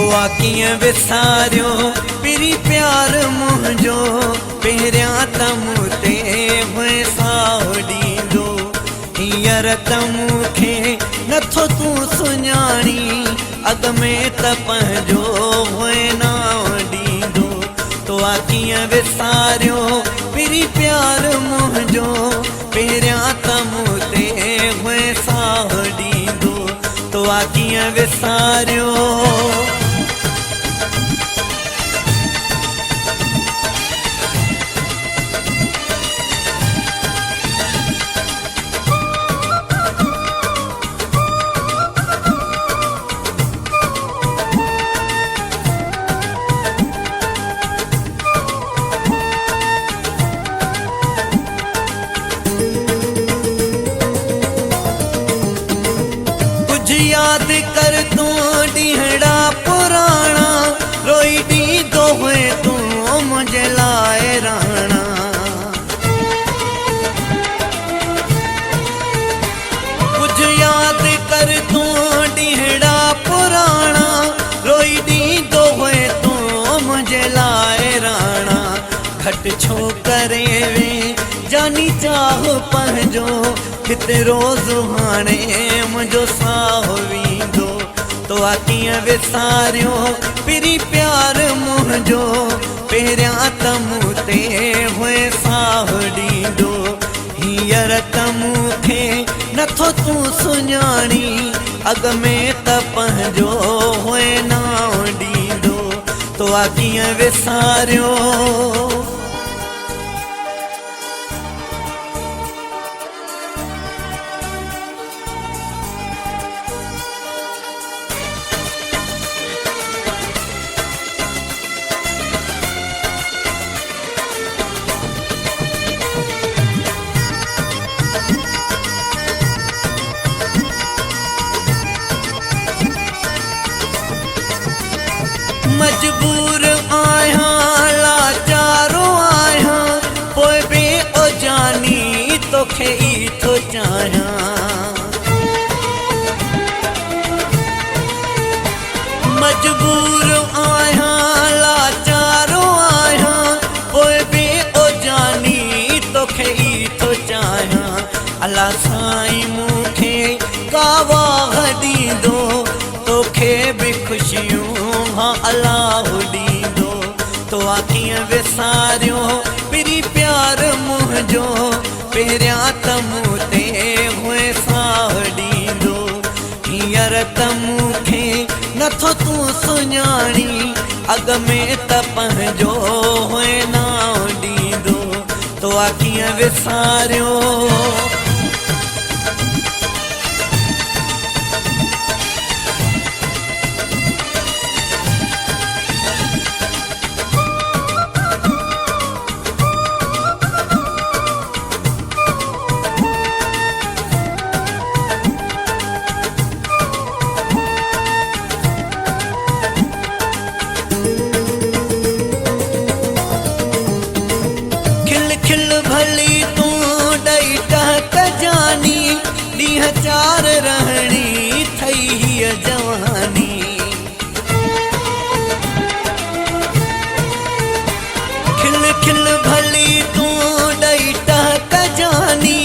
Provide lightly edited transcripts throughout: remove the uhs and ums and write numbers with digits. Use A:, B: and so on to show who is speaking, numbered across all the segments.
A: कीअं विसारियो पिरी प्यार मुंहिंजो पहिरियां त मूं ते हुए साहु ॾींदो हींअर त मूंखे नथो तूं सुञाणी अॻ में त पंहिंजो हुए नाव ॾींदो तो कीअं विसारियो पिरी प्यार मुंहिंजो पहिरियां त मूं ते हुए साहु ॾींदो तो कीअं विसारियो याद कर तू ॾींहड़ा पुराणा रोई ॾींदो हुए तूं मुंहिंजे लाइ राणा कुझु याद कर तू ॾींहड़ा पुराणा रोई ॾींदो हुए तूं मुंहिंजे लाइ राणा घटि छो करे वे जानी चाह पंहिंजो किथे रोज़ हाणे मुंहिंजो साहु वेंदो तो कीअं विसारियो पिरी प्यार मुंहिंजो पहिरियां त मूं ते हुए साहु ॾींदो हींअर त मूंखे नथो तूं सुञाणी अॻ में त पंहिंजो हुए नाव ॾींदो तो कीअं विसारियो मजबूर आहियां लाचारो आहियां पोइ बि ओ जानी तोखे ई थो चाहियां मजबूर आहियां लाचारो आहियां पोइ बि ओ जानी तोखे ई थो चाहियां अल्लाह साईं मूंखे का वाह ॾींदो तोखे बि ख़ुशियूं हाँ अल्लाह ॾींदो तो कीअं विसारियो पिरी प्यार मुंहिंजो पहिरियां त मूं ते हुए साहु ॾींदो हींअर त मूंखे नथो तूं सुञाणी अॻ में त पंहिंजो हुए नाव ॾींदो तो कीअं विसारियो खिल भली तूं ॾई टहक जानी ॾींहं चार रहणी थई हीअ जवानी खिल खिल भली तूं ॾई टहक जानी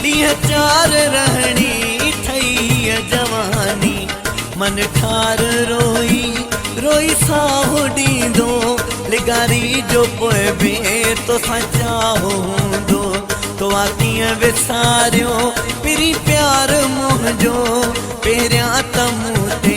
A: ॾींहं चार रहणी थई हीअ जवानी मन ठार रोई रोई साहु ॾींदो लिगारी जो पोइ बि तोसां चाहो हूंदो तो कीअं विसारियो पिरी प्यार मुंहिंजो पहिरियां त मूं ते